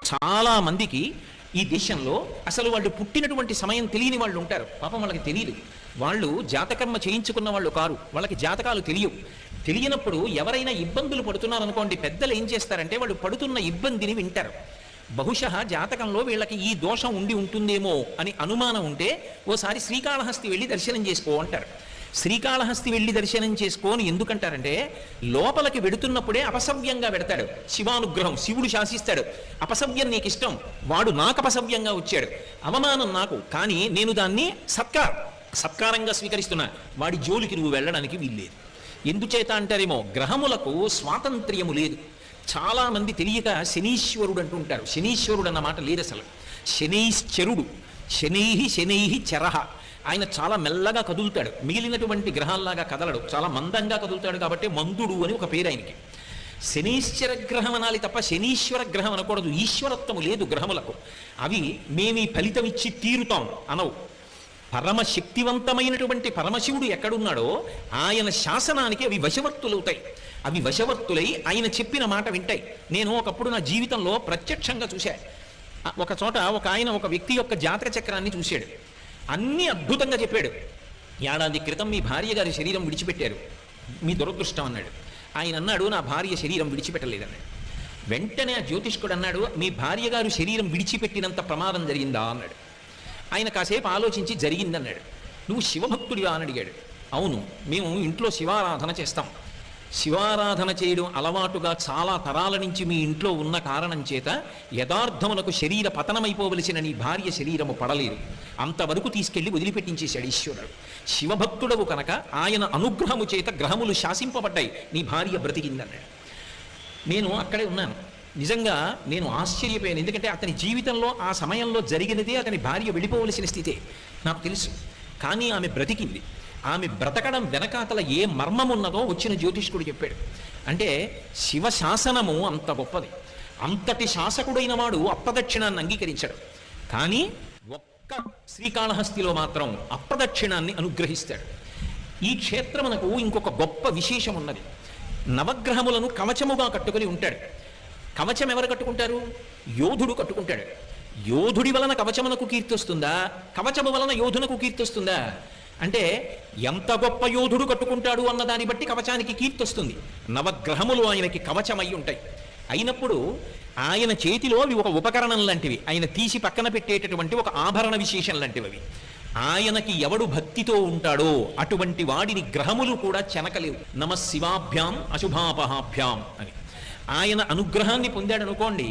చాలా మందికి ఈ దేశంలో అసలు వాళ్ళు పుట్టినటువంటి సమయం తెలియని వాళ్ళు ఉంటారు. పాపం వాళ్ళకి తెలియదు. వాళ్ళు జాతకర్మ చేయించుకున్న వాళ్ళు కారు, వాళ్ళకి జాతకాలు తెలియవు. తెలియనప్పుడు ఎవరైనా ఇబ్బందులు పడుతున్నారనుకోండి, పెద్దలు ఏం చేస్తారంటే వాళ్ళు పడుతున్న ఇబ్బందిని వింటారు. బహుశः జాతకంలో వీళ్ళకి ఈ దోషం ఉండి ఉంటుందేమో అని అనుమానం ఉంటే ఓసారి శ్రీకాళహస్తి వెళ్ళి దర్శనం చేసుకో అంటారు. శ్రీకాళహస్తి వెళ్ళి దర్శనం చేసుకోని ఎందుకంటారంటే, లోపలికి వెడుతున్నప్పుడే అపసవ్యంగా పెడతాడు శివానుగ్రహం. శివుడు శాసిస్తాడు, అపసవ్యం నీకు ఇష్టం, వాడు నాకు అపసవ్యంగా వచ్చాడు, అవమానం నాకు, కానీ నేను దాన్ని సత్కారంగా స్వీకరిస్తున్నా, వాడి జోలికి నువ్వు వెళ్ళడానికి వీల్లేదు. ఎందుచేత అంటారేమో, గ్రహములకు స్వాతంత్ర్యము లేదు. చాలామంది తెలియక శనీశ్వరుడు అంటుంటారు. శనీశ్వరుడు అన్న మాట లేదు అసలు. శనైశ్చరుడు, శనైహి చరహ. ఆయన చాలా మెల్లగా కదులుతాడు, మిగిలినటువంటి గ్రహాల్లాగా కదలడు, చాలా మందంగా కదులుతాడు కాబట్టి మందుడు అని ఒక పేరు ఆయనకి. శనీశ్వర గ్రహం అనాలి తప్ప శనీశ్వర గ్రహం అనకూడదు. ఈశ్వరత్వము లేదు గ్రహములకు. అవి మేమీ ఫలితం ఇచ్చి తీరుతాం అనవు. పరమశక్తివంతమైనటువంటి పరమశివుడు ఎక్కడున్నాడో ఆయన శాసనానికి అవి వశవర్తులవుతాయి. అవి వశవర్తులై ఆయన చెప్పిన మాట వింటాయి. నేను ఒకప్పుడు నా జీవితంలో ప్రత్యక్షంగా చూశా. ఒక చోట ఒక ఆయన ఒక వ్యక్తి యొక్క జాతక చక్రాన్ని చూశాడు. అన్నీ అద్భుతంగా చెప్పాడు. ఏడాది క్రితం మీ భార్య గారి శరీరం విడిచిపెట్టారు, మీ దురదృష్టం అన్నాడు. ఆయన అన్నాడు, నా భార్య శరీరం విడిచిపెట్టలేదన్నాడు. వెంటనే ఆ జ్యోతిష్కుడు అన్నాడు, మీ భార్య గారు శరీరం విడిచిపెట్టినంత ప్రమాదం జరిగిందా అన్నాడు. ఆయన కాసేపు ఆలోచించి జరిగిందన్నాడు. నువ్వు శివభక్తుడివా అని అడిగాడు. అవును, మేము ఇంట్లో శివారాధన చేస్తాం. శివారాధన చేయడం అలవాటుగా చాలా తరాల నుంచి మీ ఇంట్లో ఉన్న కారణం చేత యథార్థమునకు శరీర పతనమైపోవలసిన నీ భార్య శరీరము పడలేదు, అంతవరకు తీసుకెళ్లి వదిలిపెట్టించేశాడు ఈశ్వరుడు. శివభక్తుడవు కనుక ఆయన అనుగ్రహము చేత గ్రహములు శాసింపబడ్డాయి, నీ భార్య బ్రతికిందన్నాడు. నేను అక్కడే ఉన్నాను. నిజంగా నేను ఆశ్చర్యపోయాను. ఎందుకంటే అతని జీవితంలో ఆ సమయంలో జరిగినదే అతని భార్య వెళ్ళిపోవలసిన స్థితే నాకు తెలుసు. కానీ ఆమె బ్రతికింది. ఆమె బ్రతకడం వెనకాతల ఏ మర్మం ఉన్నదో వచ్చిన జ్యోతిష్కుడు చెప్పాడు. అంటే శివశాసనము అంత గొప్పది. అంతటి శాసకుడైన వాడు అప్రదక్షిణాన్ని అంగీకరించాడు. కానీ ఒక్క శ్రీకాళహస్తిలో మాత్రం అప్రదక్షిణాన్ని అనుగ్రహిస్తాడు. ఈ క్షేత్రమునకు ఇంకొక గొప్ప విశేషం ఉన్నది. నవగ్రహములను కవచముగా కట్టుకొని ఉంటాడు. కవచం ఎవరు కట్టుకుంటారు? యోధుడు కట్టుకుంటాడు. యోధుడి వలన కవచమునకు కీర్తి వస్తుందా, కవచము వలన యోధునకు కీర్తి వస్తుందా? అంటే ఎంత గొప్ప యోధుడు కట్టుకుంటాడు అన్న దాన్ని బట్టి కవచానికి కీర్తి వస్తుంది. నవగ్రహములు ఆయనకి కవచమై ఉంటాయి. అయినప్పుడు ఆయన చేతిలో అవి ఒక ఉపకరణం లాంటివి, ఆయన తీసి పక్కన పెట్టేటటువంటి ఒక ఆభరణ విశేషం లాంటివి అవి. ఆయనకి ఎవడు భక్తితో ఉంటాడో అటువంటి వాడిని గ్రహములు కూడా చెనకలేవు. నమ శివాభ్యాం అశుభాపహాభ్యాం అని ఆయన అనుగ్రహాన్ని పొందాడు అనుకోండి,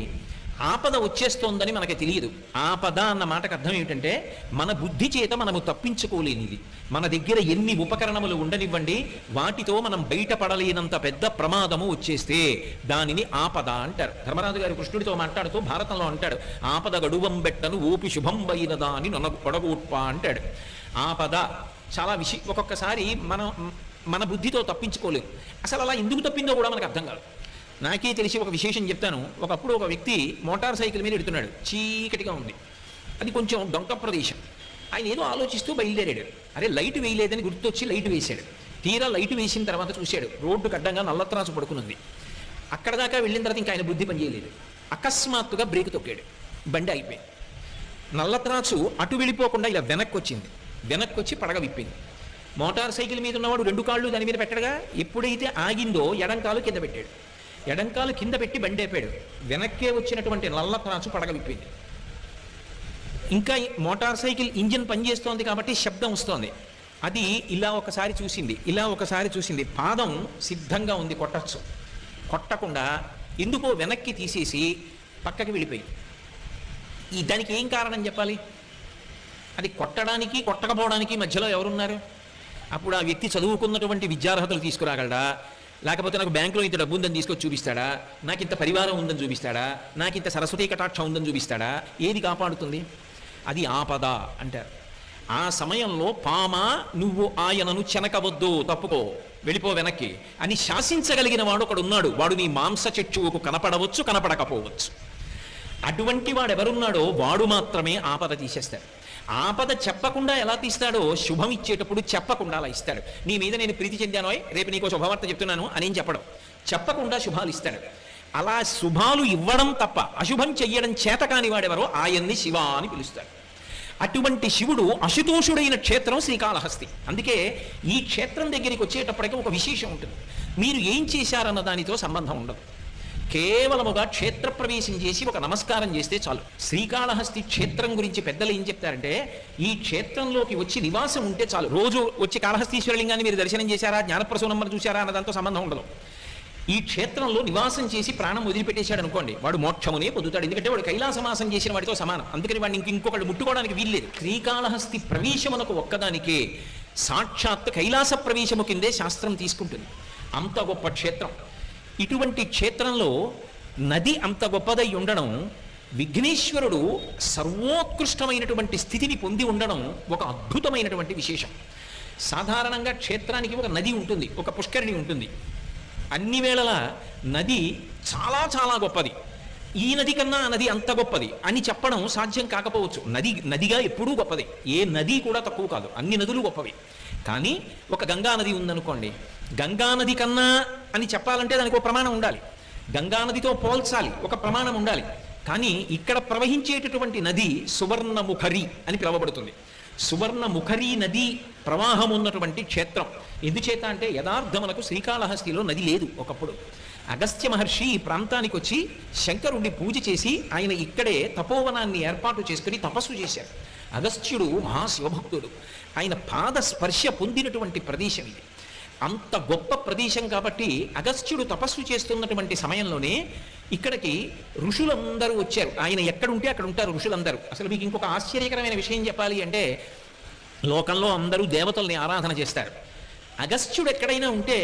ఆపద వచ్చేస్తోందని మనకి తెలియదు. ఆపద అన్న మాటకు అర్థం ఏమిటంటే, మన బుద్ధి చేత మనము తప్పించుకోలేనిది. మన దగ్గర ఎన్ని ఉపకరణములు ఉండనివ్వండి, వాటితో మనం బయటపడలేనంత పెద్ద ప్రమాదము వచ్చేస్తే దానిని ఆపద అంటారు. ధర్మరాజు గారు కృష్ణుడితో మాట్లాడుతూ భారతంలో అంటాడు, ఆపద గడువం బెట్టను ఓపి శుభం వైనదా అని నొడగొట్ప అంటాడు. ఆపద చాలా ఒక్కొక్కసారి మన బుద్ధితో తప్పించుకోలేము. అసలు అలా ఎందుకు తప్పిందో కూడా మనకు అర్థం కాదు. నాకే తెలిసి ఒక విశేషం చెప్తాను. ఒకప్పుడు ఒక వ్యక్తి మోటార్ సైకిల్ మీద ఎడుతున్నాడు, చీకటిగా ఉంది, అది కొంచెం డొంక ప్రదేశం. ఆయన ఏదో ఆలోచిస్తూ బయలుదేరాడు. అరే లైట్ వేయలేదని గుర్తొచ్చి లైట్ వేశాడు. తీరా లైట్ వేసిన తర్వాత చూశాడు, రోడ్డుకు అడ్డంగా నల్లత్రాసు పడుకునుంది. అక్కడ దాకా వెళ్ళిన తర్వాత ఇంకా ఆయన బుద్ధి పనిచేయలేదు. అకస్మాత్తుగా బ్రేక్ తొక్కాడు, బండి అయిపోయింది. నల్లత్రాసు అటు వెళ్ళిపోకుండా ఇలా వెనక్కి వచ్చింది. వెనక్కి వచ్చి పడగ విప్పింది. మోటార్ సైకిల్ మీద ఉన్నవాడు రెండు కాళ్ళు దాని మీద పెట్టడగా, ఎప్పుడైతే ఆగిందో ఎడంకాలు కింద పెట్టాడు. ఎడంకాలు కింద పెట్టి బండి అయిపోయాడు. వెనక్కే వచ్చినటువంటి నల్లత్రాసు పడగ విప్పింది. ఇంకా మోటార్ సైకిల్ ఇంజిన్ పనిచేస్తోంది కాబట్టి శబ్దం వస్తోంది. అది ఇలా ఒకసారి చూసింది, ఇలా ఒకసారి చూసింది. పాదం సిద్ధంగా ఉంది కొట్టచ్చు, కొట్టకుండా ఎందుకో వెనక్కి తీసేసి పక్కకి వెళ్ళిపోయింది. దానికి ఏం కారణం చెప్పాలి? అది కొట్టడానికి కొట్టకపోవడానికి మధ్యలో ఎవరున్నారు? అప్పుడు ఆ వ్యక్తి చదువుకున్నటువంటి విద్యార్హతలు తీసుకురాగలడా, లేకపోతే నాకు బ్యాంకులో ఇంత డబ్బు ఉందని తీసుకొచ్చి చూపిస్తాడా, నాకు ఇంత పరివారం ఉందని చూపిస్తాడా, నాకు ఇంత సరస్వతీ కటాక్షం ఉందని చూపిస్తాడా? ఏది కాపాడుతుంది? అది ఆపద అంటారు. ఆ సమయంలో పామా నువ్వు ఆయనను చెనకవద్దు, తప్పుకో, వెళ్ళిపో వెనక్కి అని శాసించగలిగిన వాడు ఒకడు ఉన్నాడు. వాడు నీ మాంస చక్షువుకు కనపడవచ్చు, కనపడకపోవచ్చు. అటువంటి వాడెవరున్నాడో వాడు మాత్రమే ఆపద తీసేస్తాడు. ఆపద చెప్పకుండా ఎలా తీస్తాడో శుభం ఇచ్చేటప్పుడు చెప్పకుండా అలా ఇస్తాడు. నీ మీద నేను ప్రీతి చెందానో, రేపు నీకో శుభవార్త చెప్తున్నాను అని చెప్పడం, చెప్పకుండా శుభాలు ఇస్తాడు. అలా శుభాలు ఇవ్వడం తప్ప అశుభం చెయ్యడం చేత కాని వాడెవరో ఆయన్ని శివ అని పిలుస్తారు. అటువంటి శివుడు అశుతోషుడైన క్షేత్రం శ్రీకాళహస్తి. అందుకే ఈ క్షేత్రం దగ్గరికి వచ్చేటప్పటికీ ఒక విశేషం ఉంటుంది. మీరు ఏం చేశారన్న దానితో సంబంధం ఉండదు. కేవలముగా క్షేత్ర ప్రవేశం చేసి ఒక నమస్కారం చేస్తే చాలు. శ్రీకాళహస్తి క్షేత్రం గురించి పెద్దలు ఏం చెప్తారంటే, ఈ క్షేత్రంలోకి వచ్చి నివాసం ఉంటే చాలు. రోజు వచ్చి కాళహస్తీశ్వరలింగాన్ని మీరు దర్శనం చేశారా, జ్ఞానప్రసూనమ్మను చూశారా అన్న దాంతో సంబంధం ఉండదు. ఈ క్షేత్రంలో నివాసం చేసి ప్రాణం వదిలిపెట్టేశాడు అనుకోండి, వాడు మోక్షమునే పొందుతాడు. ఎందుకంటే వాడు కైలాసమాసం చేసిన వాడితో సమానం. అందుకని వాడిని ఇంకొకటి ముట్టుకోవడానికి వీల్లేదు. శ్రీకాళహస్తి ప్రవేశమునకు ఒక్కదానికే సాక్షాత్ కైలాస ప్రవేశము కిందే శాస్త్రం తీసుకుంటుంది. అంత గొప్ప క్షేత్రం. ఇటువంటి క్షేత్రంలో నది అంత గొప్పదై ఉండడం, విఘ్నేశ్వరుడు సర్వోత్కృష్టమైనటువంటి స్థితిని పొంది ఉండడం ఒక అద్భుతమైనటువంటి విశేషం. సాధారణంగా క్షేత్రానికి ఒక నది ఉంటుంది, ఒక పుష్కరిణి ఉంటుంది. అన్ని వేళలా నది చాలా చాలా గొప్పది, ఈ నది కన్నా ఆ నది అంత గొప్పది అని చెప్పడం సాధ్యం కాకపోవచ్చు. నది నదిగా ఎప్పుడూ గొప్పది, ఏ నది కూడా తక్కువ కాదు, అన్ని నదులు గొప్పవి. కానీ ఒక గంగా నది ఉందనుకోండి, గంగా నది కన్నా అని చెప్పాలంటే దానికి ఒక ప్రమాణం ఉండాలి. గంగా నదితో పోల్చాలి, ఒక ప్రమాణం ఉండాలి. కానీ ఇక్కడ ప్రవహించేటటువంటి నది సువర్ణముఖరి అని పిలువబడుతుంది. సువర్ణముఖరి నది ప్రవాహం ఉన్నటువంటి క్షేత్రం. ఎందుచేత అంటే యథార్థమునకు శ్రీకాళహస్తిలో నది లేదు. ఒకప్పుడు అగస్త్య మహర్షి ఈ ప్రాంతానికి వచ్చి శంకరుణ్ణి పూజ చేసి ఆయన ఇక్కడే తపోవనాన్ని ఏర్పాటు చేసుకుని తపస్సు చేశారు. అగస్త్యుడు మహాశివభక్తుడు. ఆయన పాద స్పర్శ పొందినటువంటి ప్రదేశం ఇది. అంత గొప్ప ప్రదేశం కాబట్టి అగస్త్యుడు తపస్సు చేస్తున్నటువంటి సమయంలోనే ఇక్కడికి ఋషులందరూ వచ్చారు. ఆయన ఎక్కడుంటే అక్కడ ఉంటారు ఋషులందరూ. అసలు మీకు ఇంకొక ఆశ్చర్యకరమైన విషయం చెప్పాలి అంటే, లోకంలో అందరూ దేవతల్ని ఆరాధన చేస్తారు. అగస్త్యుడు ఎక్కడైనా ఉంటే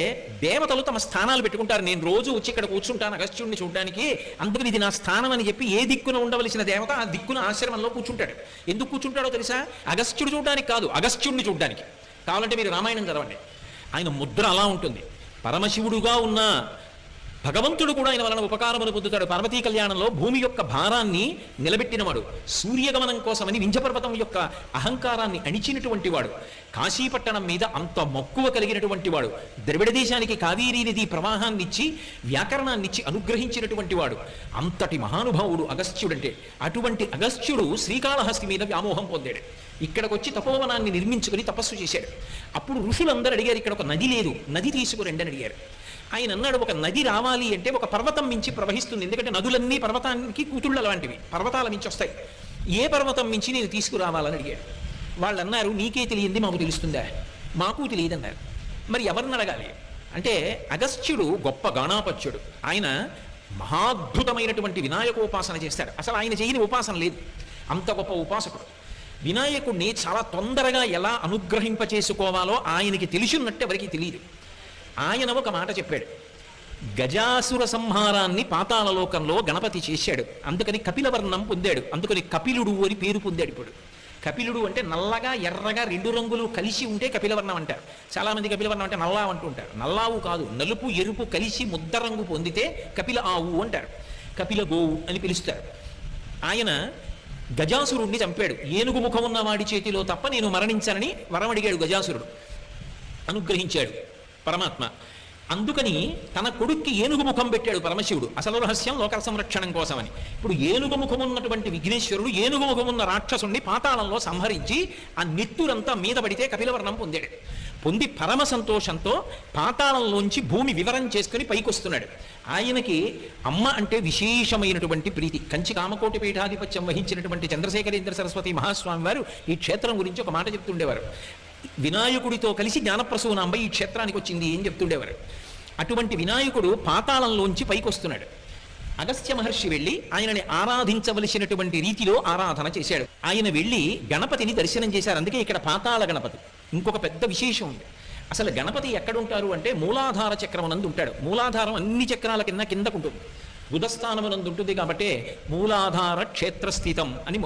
దేవతలు తమ స్థానాలు పెట్టుకుంటారు. నేను రోజు వచ్చి ఇక్కడ కూర్చుంటాను అగస్త్యుడిని చూడడానికి, అందుకని ఇది నా స్థానం అని చెప్పి ఏ దిక్కున ఉండవలసిన దేవత ఆ దిక్కున ఆశ్రమంలో కూర్చుంటాడు. ఎందుకు కూర్చుంటాడో తెలుసా? అగస్త్యుడు చూడడానికి కాదు, అగస్త్యుడిని చూడడానికి. కావాలంటే మీరు రామాయణం చదవండి, ఆయన ముద్ర అలా ఉంటుంది. పరమశివుడుగా ఉన్న భగవంతుడు కూడా ఆయన వలన ఉపకారమును పొందుతాడు. పార్వతీ కళ్యాణంలో భూమి యొక్క భారాన్ని నిలబెట్టినవాడు, సూర్యగమనం కోసమని వింధ్యపర్వతం యొక్క అహంకారాన్ని అణిచినటువంటి వాడు, కాశీపట్టణం మీద అంత మక్కువ కలిగినటువంటి వాడు, ద్రవిడ దేశానికి కావేరీ నది ప్రవాహాన్నిచ్చి వ్యాకరణాన్నిచ్చి అనుగ్రహించినటువంటి వాడు, అంతటి మహానుభావుడు అగస్త్యుడంటే. అటువంటి అగస్త్యుడు శ్రీకాళహస్తి మీద వ్యామోహం పొందాడు. ఇక్కడికి వచ్చి తపోవనాన్ని నిర్మించుకుని తపస్సు చేశాడు. అప్పుడు ఋషులందరూ అడిగారు, ఇక్కడ ఒక నది లేదు, నది తీసుకురండి అని అడిగారు. ఆయన అన్నాడు, ఒక నది రావాలి అంటే ఒక పర్వతం మించి ప్రవహిస్తుంది. ఎందుకంటే నదులన్నీ పర్వతానికి కూతుళ్ళ లాంటివి, పర్వతాల మించి వస్తాయి. ఏ పర్వతం మించి నేను తీసుకురావాలని అడిగాడు. వాళ్ళు అన్నారు, నీకే తెలియంది మాకు తెలుస్తుందా? మాకు తెలియదన్నారు. మరి ఎవరిని అడగాలి అంటే, అగస్త్యుడు గొప్ప గాణాపత్యుడు. ఆయన మహాద్భుతమైనటువంటి వినాయకోపాసన చేస్తాడు. అసలు ఆయన చేయని ఉపాసన లేదు, అంత గొప్ప ఉపాసకుడు. వినాయకుడిని చాలా తొందరగా ఎలా అనుగ్రహింపచేసుకోవాలో ఆయనకి తెలిసినట్టు ఎవరికి తెలియదు. ఆయన ఒక మాట చెప్పాడు, గజాసుర సంహారాన్ని పాతాళలోకంలో గణపతి చేశాడు, అందుకని కపిలవర్ణం పొందాడు, అందుకని కపిలుడు అని పేరు పొందాడు. ఇప్పుడు కపిలుడు అంటే నల్లగా ఎర్రగా రెండు రంగులు కలిసి ఉంటే కపిలవర్ణం అంటారు. చాలామంది కపిలవర్ణం అంటే నల్లా అంటుంటారు. నల్లావు కాదు, నలుపు ఎరుపు కలిసి ముద్ద రంగు పొందితే కపిల ఆవు అంటారు, కపిల గోవు అని పిలుస్తారు. ఆయన గజాసురుణ్ణి చంపాడు. ఏనుగు ముఖం ఉన్న వాడి చేతిలో తప్ప నేను మరణించానని వరం అడిగాడు గజాసురుడు, అనుగ్రహించాడు పరమాత్మ. అందుకని తన కొడుక్కి ఏనుగు ముఖం పెట్టాడు పరమశివుడు, అసలు రహస్యం లోక సంరక్షణం కోసమని. ఇప్పుడు ఏనుగు ముఖం ఉన్నటువంటి విఘ్నేశ్వరుడు ఏనుగు ముఖం ఉన్న రాక్షసుణ్ణి పాతాళంలో సంహరించి ఆ నెత్తురంతా మీద పడితే కపిలవర్ణం పొందాడు. పొంది పరమ సంతోషంతో పాతాళంలోంచి భూమి వివరం చేసుకుని పైకొస్తున్నాడు. ఆయనకి అమ్మ అంటే విశేషమైనటువంటి ప్రీతి. కంచి కామకోటి పీఠాధిపత్యం వహించినటువంటి చంద్రశేఖరేంద్ర సరస్వతి మహాస్వామి వారు ఈ క్షేత్రం గురించి ఒక మాట చెప్తుండేవారు. వినాయకుడితో కలిసి జ్ఞానప్రసూనాంబ ఈ క్షేత్రానికి వచ్చింది అని చెప్తుండేవారు. అటువంటి వినాయకుడు పాతాళంలోంచి పైకొస్తున్నాడు. అగస్త్య మహర్షి వెళ్ళి ఆయనని ఆరాధించవలసినటువంటి రీతిలో ఆరాధన చేశాడు. ఆయన వెళ్ళి గణపతిని దర్శనం చేశారు. అందుకే ఇక్కడ పాతాళ గణపతి. ఇంకొక పెద్ద విశేషం ఉంది. అసలు గణపతి ఎక్కడుంటారు అంటే మూలాధార చక్రమునందు ఉంటాడు. మూలాధారం అన్ని చక్రాల కిందకుంటుంది, బుధస్థానమునందు ఉంటుంది. కాబట్టి మూలాధార క్షేత్రస్థితం అని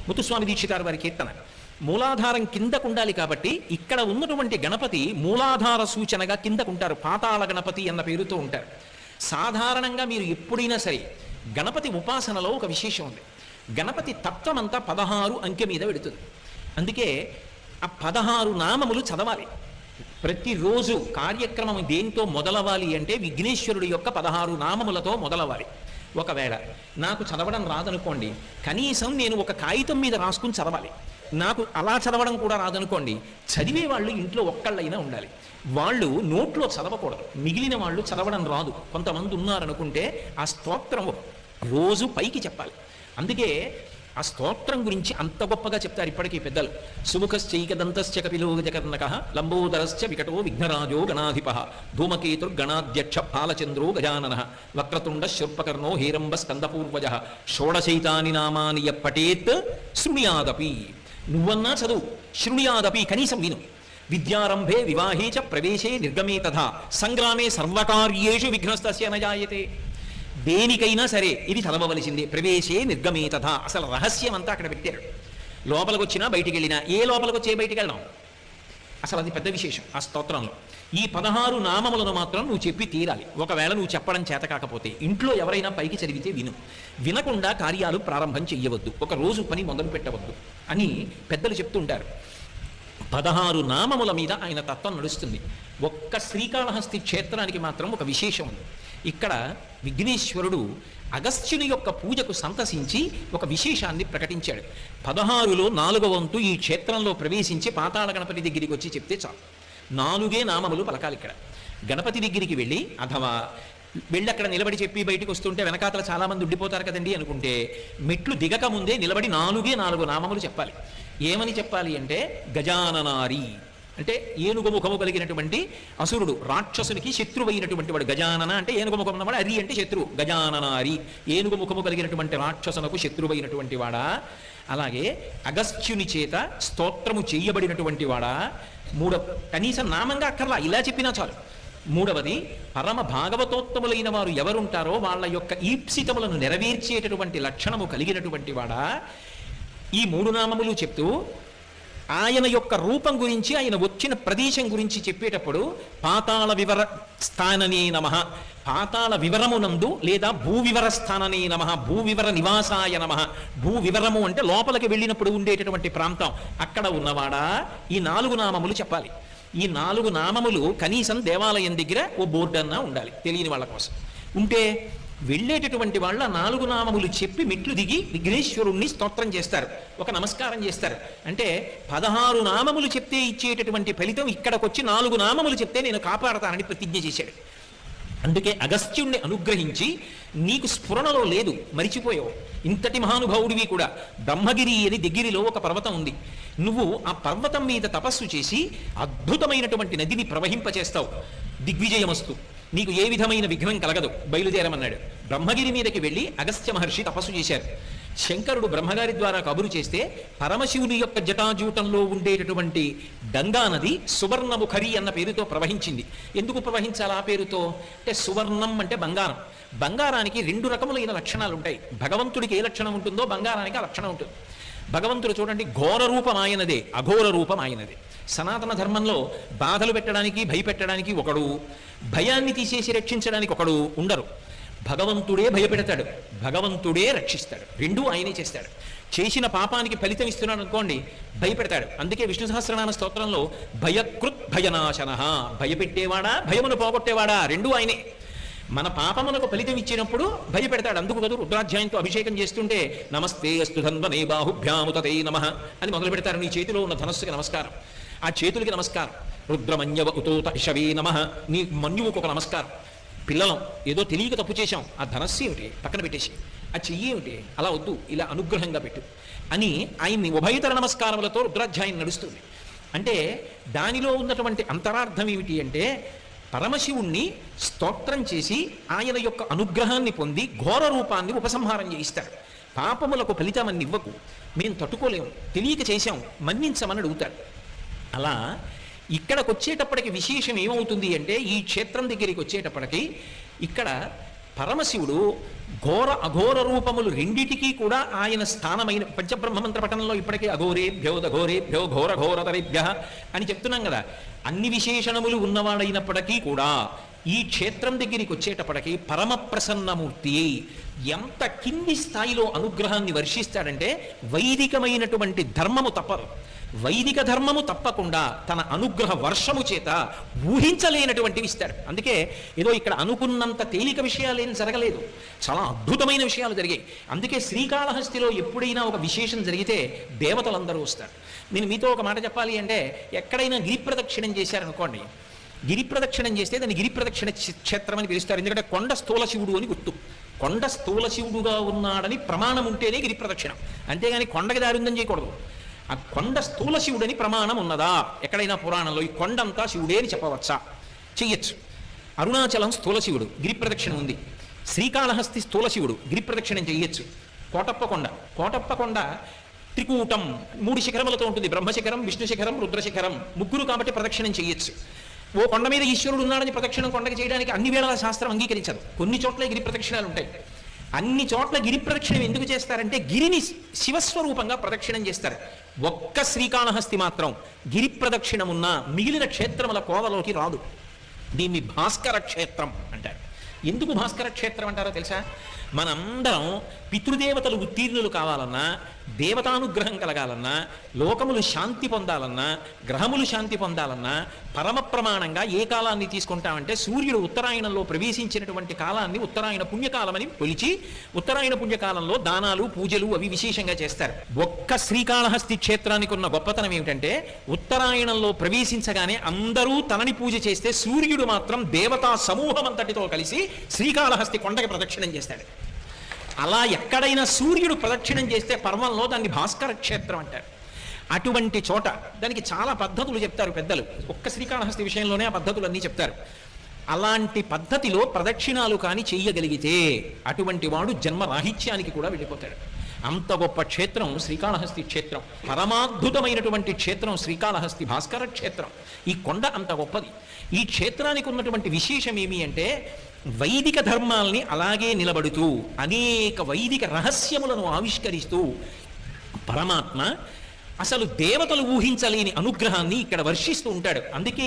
ముత్తుస్వామి దీక్షితారు వారి కీర్తన. మూలాధారం కిందకు ఉండాలి కాబట్టి ఇక్కడ ఉన్నటువంటి గణపతి మూలాధార సూచనగా కిందకుంటారు, పాతాళ గణపతి అన్న పేరుతో ఉంటారు. సాధారణంగా మీరు ఎప్పుడైనా సరే గణపతి ఉపాసనలో ఒక విశేషం ఉంది. గణపతి తత్వం అంతా 16 అంకె మీద పెడుతుంది. అందుకే ఆ 16 నామములు చదవాలి. ప్రతిరోజు కార్యక్రమం దేంతో మొదలవ్వాలి అంటే విఘ్నేశ్వరుడి యొక్క 16 నామములతో మొదలవ్వాలి. ఒకవేళ నాకు చదవడం రాదనుకోండి, కనీసం నేను ఒక కాగితం మీద రాసుకుని చదవాలి. నాకు అలా చదవడం కూడా రాదనుకోండి, చదివే వాళ్ళు ఇంట్లో ఒక్కళ్ళైనా ఉండాలి. వాళ్ళు నోట్లో చదవకూడదు, మిగిలిన వాళ్ళు చదవడం రాదు కొంతమంది ఉన్నారనుకుంటే ఆ స్తోత్రం రోజు పైకి చెప్పాలి. అందుకే ఆ స్తోత్రం గురించి అంత గొప్పగా చెప్తారు ఇప్పటికీ పెద్దలు. సుముఖశ్చైకదంతశ్చ కపిలో గజకర్ణకః లంబోదరశ్చ వికటో విఘ్నరాజో గణాధిపః ధూమకేతుర్గణాధ్యక్ష బాలచంద్రో గజాననః వక్రతుండ శూర్పకర్ణో హేరంబ స్కందపూర్వజః షోడశైతాని నామాని పఠేత్ శృణుయాదపి. నువ్వన్నా చదువు, శృణుయాదపి కనీసం విను. విద్యారంభే వివాహే చ ప్రవేశే నిర్గమే తథా సంగ్రామే సర్వకార్యేషు విఘ్నస్తస్య న జాయతే. దేనికైనా సరే ఇది చదవవలసిందే. ప్రవేశే నిర్గమే తథా, అసలు రహస్యం అంతా అక్కడ పెట్టారు. లోపలికి వచ్చినా బయటికి వెళ్ళినా, ఏ లోపలికి వచ్చే బయటికి వెళ్ళడం అసలు అది పెద్ద విశేషం ఆ స్తోత్రంలో. ఈ 16 నామములను మాత్రం నువ్వు చెప్పి తీరాలి. ఒకవేళ నువ్వు చెప్పడం చేత కాకపోతే ఇంట్లో ఎవరైనా పైకి చదివితే విను, వినకుండా కార్యాలు ప్రారంభం చెయ్యవద్దు, ఒక రోజు పని మొదలు పెట్టవద్దు అని పెద్దలు చెప్తుంటారు. 16 నామముల మీద ఆయన తత్వం నడుస్తుంది. ఒక్క శ్రీకాళహస్తి క్షేత్రానికి మాత్రం ఒక విశేషం ఉంది. ఇక్కడ విఘ్నేశ్వరుడు అగస్త్యుని యొక్క పూజకు సంతసించి ఒక విశేషాన్ని ప్రకటించాడు. 16లో 4వ వంతు ఈ క్షేత్రంలో ప్రవేశించి పాతాళ గణపతి దగ్గరికి వచ్చి చెప్తే చాలు. 4 నామములు పలకాలి. ఇక్కడ గణపతి దగ్గరికి వెళ్ళి అథవా వెళ్ళి అక్కడ నిలబడి చెప్పి బయటికి వస్తుంటే వెనకాతల చాలామంది ఉండిపోతారు కదండి అనుకుంటే, మెట్లు దిగక ముందే నిలబడి 4 నామములు చెప్పాలి. ఏమని చెప్పాలి అంటే గజాననారి అంటే ఏనుగు ముఖము కలిగినటువంటి అసురుడు, రాక్షసునికి శత్రువైనటువంటి వాడు. గజానన అంటే ఏనుగు ముఖం ఉన్నవాడు, అరి అంటే శత్రువు. గజాననారి ఏనుగు ముఖము కలిగినటువంటి రాక్షసునకు శత్రువైనటువంటి వాడా. అలాగే అగస్త్యుని చేత స్తోత్రము చేయబడినటువంటి వాడా. కనీసం నామంగా అక్కర్లా, ఇలా చెప్పినా చాలు. 3వది పరమ భాగవతోత్తములైన వారు ఎవరుంటారో వాళ్ళ యొక్క ఈప్సితములను నెరవేర్చేటటువంటి లక్షణము కలిగినటువంటి వాడా. ఈ 3 నామములు చెప్తూ ఆయన యొక్క రూపం గురించి, ఆయన వచ్చిన ప్రదేశం గురించి చెప్పేటప్పుడు పాతాళ వివర స్థాననే నమః, పాతాళ వివరమునందు లేదా భూవివర స్థాననే నమః, భూవివర నివాసాయ నమః. భూవివరము అంటే లోపలికి వెళ్ళినప్పుడు ఉండేటటువంటి ప్రాంతం, అక్కడ ఉన్నవాడా. ఈ 4 నామములు చెప్పాలి. ఈ 4 నామములు కనీసం దేవాలయం దగ్గర ఓ బోర్డు అన్నా ఉండాలి తెలియని వాళ్ళ కోసం. ఉంటే వెళ్ళేటటువంటి వాళ్ళ 4 నామములు చెప్పి మెట్లు దిగి విఘ్నేశ్వరుణ్ణి స్తోత్రం చేస్తారు, ఒక నమస్కారం చేస్తారు. అంటే 16 నామములు చెప్తే ఇచ్చేటటువంటి ఫలితం ఇక్కడికి వచ్చి 4 నామములు చెప్తే నేను కాపాడతానని ప్రతిజ్ఞ చేశాడు. అందుకే అగస్త్యుణ్ణి అనుగ్రహించి నీకు స్ఫురణలో లేదు, మరిచిపోయావు. ఇంతటి మహానుభావుడివి కూడా. బ్రహ్మగిరి అని దగ్గరలో ఒక పర్వతం ఉంది. నువ్వు ఆ పర్వతం మీద తపస్సు చేసి అద్భుతమైనటువంటి నదిని ప్రవహింపచేస్తావు. దిగ్విజయమస్తు, నీకు ఏ విధమైన విఘ్నం కలగదు, బయలుదేరమన్నాడు. బ్రహ్మగిరి మీదకి వెళ్ళి అగస్త్య మహర్షి తపస్సు చేశారు. శంకరుడు బ్రహ్మగారి ద్వారా కబురు చేస్తే పరమశివుని యొక్క జటాజూటంలో ఉండేటటువంటి గంగా నది సువర్ణముఖరి అన్న పేరుతో ప్రవహించింది. ఎందుకు ప్రవహించాలి ఆ పేరుతో అంటే, సువర్ణం అంటే బంగారం. బంగారానికి 2 రకములైన లక్షణాలు ఉంటాయి. భగవంతుడికి ఏ లక్షణం ఉంటుందో బంగారానికి ఆ లక్షణం ఉంటుంది. భగవంతుడు చూడండి, ఘోర రూపం ఆయనదే, అఘోర రూపం ఆయనదే. సనాతన ధర్మంలో బాధలు పెట్టడానికి, భయపెట్టడానికి ఒకడు, భయాన్ని తీసేసి రక్షించడానికి ఒకడు ఉండరు. భగవంతుడే భయపెడతాడు, భగవంతుడే రక్షిస్తాడు, రెండూ ఆయనే చేస్తాడు. చేసిన పాపానికి ఫలితం ఇస్తున్నాడు అనుకోండి, భయపెడతాడు. అందుకే విష్ణు సహస్రనామ స్తోత్రంలో భయకృత్ భయనాశనః, భయపెట్టేవాడా భయమును పోగొట్టేవాడా రెండూ ఆయనే. మన పాపమునకు ఫలితం ఇచ్చినప్పుడు భయపెడతాడు. అందుకు కదూ రుద్రాధ్యాయంతో అభిషేకం చేస్తుంటే నమస్తే అస్తు ధన్వనే బాహుభ్యాముతతే నమః అని మొదలు పెడతారు. నీ చేతిలో ఉన్న ధనస్సుకి నమస్కారం, ఆ చేతులకి నమస్కారం. రుద్రమన్యవ ఉతోత ఇషవే నమః, నీ మన్యువుకు ఒక నమస్కారం. పిల్లలం ఏదో తెలియక తప్పు చేశాం, ఆ ధనస్సు ఏమిటి పక్కన పెట్టేసి, ఆ చెయ్యి ఏమిటి అలా వద్దు, ఇలా అనుగ్రహంగా పెట్టు అని ఆయన్ని ఉభయతర నమస్కారములతో రుద్రాధ్యాయం నడుస్తుంది. అంటే దానిలో ఉన్నటువంటి అంతరార్థం ఏమిటి అంటే, పరమశివుణ్ణి స్తోత్రం చేసి ఆయన యొక్క అనుగ్రహాన్ని పొంది ఘోర రూపాన్ని ఉపసంహారం చేయిస్తాడు. పాపములకు ఫలితాన్ని ఇవ్వకు, మేము తట్టుకోలేము, తెలియక చేశాం, మన్నించమని అడుగుతాడు. అలా ఇక్కడికి వచ్చేటప్పటికి విశేషం ఏమవుతుంది అంటే, ఈ క్షేత్రం దగ్గరికి వచ్చేటప్పటికి ఇక్కడ పరమశివుడు ఘోర అఘోర రూపములు రెండిటికీ కూడా ఆయన స్థానమైన పంచబ్రహ్మమంత్ర పఠనంలో ఇప్పటికే అఘోరేభ్యో దఘోరేభ్యో ఘోర ఘోరతరేభ్య అని చెప్తున్నాం కదా. అన్ని విశేషణములు ఉన్నవాడైనప్పటికీ కూడా ఈ క్షేత్రం దగ్గరికి వచ్చేటప్పటికి పరమ ప్రసన్నమూర్తి ఎంత కింది స్థాయిలో అనుగ్రహాన్ని వర్షిస్తాడంటే వైదికమైనటువంటి ధర్మము తప్పదు. వైదిక ధర్మము తప్పకుండా తన అనుగ్రహ వర్షము చేత ఊహించలేనటువంటివి ఇస్తాడు. అందుకే ఏదో ఇక్కడ అనుకున్నంత తేలిక విషయాలు ఏం జరగలేదు, చాలా అద్భుతమైన విషయాలు జరిగాయి. అందుకే శ్రీకాళహస్తిలో ఎప్పుడైనా ఒక విశేషం జరిగితే దేవతలందరూ వస్తారు. నేను మీతో ఒక మాట చెప్పాలి అంటే, ఎక్కడైనా గిరి ప్రదక్షిణం చేశారనుకోండి, గిరి ప్రదక్షిణం చేస్తే దాన్ని గిరి ప్రదక్షిణ క్షేత్రం అని పిలుస్తారు. ఎందుకంటే కొండ స్థూల శివుడు అని గుర్తు. కొండ స్థూల శివుడుగా ఉన్నాడని ప్రమాణం ఉంటేనే గిరి ప్రదక్షిణం, అంతేగాని కొండకి దారి ఉందని చేయకూడదు. ఆ కొండ స్థూల శివుడని ప్రమాణం ఉన్నదా ఎక్కడైనా పురాణంలో? ఈ కొండంతా శివుడే అని చెప్పవచ్చా? చెయ్యొచ్చు. అరుణాచలం స్థూల శివుడు, గిరి ప్రదక్షిణ ఉంది. శ్రీకాళహస్తి స్థూల శివుడు, గిరి ప్రదక్షిణం చెయ్యొచ్చు. కోటప్పకొండ త్రికూటం 3 శిఖరములతో ఉంటుంది. బ్రహ్మశిఖరం, విష్ణు శిఖరం, రుద్రశిఖరం, ముగ్గురు కాబట్టి ప్రదక్షిణం చెయ్యొచ్చు. ఓ కొండ మీద ఈశ్వరుడు ఉన్నాడని ప్రదక్షిణం కొండకి చేయడానికి అన్ని వేళల శాస్త్రం అంగీకరించదు. కొన్ని చోట్ల గిరి ప్రదక్షిణాలు ఉంటాయి. అన్ని చోట్ల గిరి ప్రదక్షిణం ఎందుకు చేస్తారంటే గిరిని శివస్వరూపంగా ప్రదక్షిణం చేస్తారు. ఒక్క శ్రీకాళహస్తి మాత్రం గిరి ప్రదక్షిణం ఉన్న మిగిలిన క్షేత్రముల కోవలోకి రాదు. దీన్ని భాస్కర క్షేత్రం అంటారు. ఎందుకు భాస్కర క్షేత్రం అంటారో తెలుసా? మనందరం పితృదేవతలు ఉత్తీర్ణులు కావాలన్నా, దేవతానుగ్రహం కలగాలన్నా, లోకములు శాంతి పొందాలన్నా, గ్రహములు శాంతి పొందాలన్నా పరమ ప్రమాణంగా ఏ కాలాన్ని తీసుకుంటామంటే, సూర్యుడు ఉత్తరాయణంలో ప్రవేశించినటువంటి కాలాన్ని ఉత్తరాయణ పుణ్యకాలమని కొలిచి, ఉత్తరాయణ పుణ్యకాలంలో దానాలు పూజలు అవి విశేషంగా చేస్తారు. ఒక్క శ్రీకాళహస్తి క్షేత్రానికి ఉన్న గొప్పతనం ఏమిటంటే, ఉత్తరాయణంలో ప్రవేశించగానే అందరూ తనని పూజ చేస్తే సూర్యుడు మాత్రం దేవతా సమూహం అంతటితో కలిసి శ్రీకాళహస్తి కొండకి ప్రదక్షిణం చేస్తాడు. అలా ఎక్కడైనా సూర్యుడు ప్రదక్షిణం చేస్తే పర్వంలో దాన్ని భాస్కర క్షేత్రం అంటారు. అటువంటి చోట దానికి చాలా పద్ధతులు చెప్తారు పెద్దలు. ఒక్క శ్రీకాళహస్తి విషయంలోనే ఆ పద్ధతులన్నీ చెప్తారు. అలాంటి పద్ధతిలో ప్రదక్షిణాలు కానీ చెయ్యగలిగితే అటువంటి వాడు జన్మరాహిత్యానికి కూడా వెళ్ళిపోతాడు. అంత గొప్ప క్షేత్రం శ్రీకాళహస్తి క్షేత్రం. పరమాద్భుతమైనటువంటి క్షేత్రం శ్రీకాళహస్తి భాస్కర క్షేత్రం. ఈ కొండ అంత గొప్పది. ఈ క్షేత్రానికి ఉన్నటువంటి విశేషం ఏమి అంటే, వైదిక ధర్మాల్ని అలాగే నిలబడుతూ అనేక వైదిక రహస్యములను ఆవిష్కరిస్తూ పరమాత్మ అసలు దేవతలు ఊహించలేని అనుగ్రహాన్ని ఇక్కడ వర్షిస్తూ ఉంటాడు. అందుకే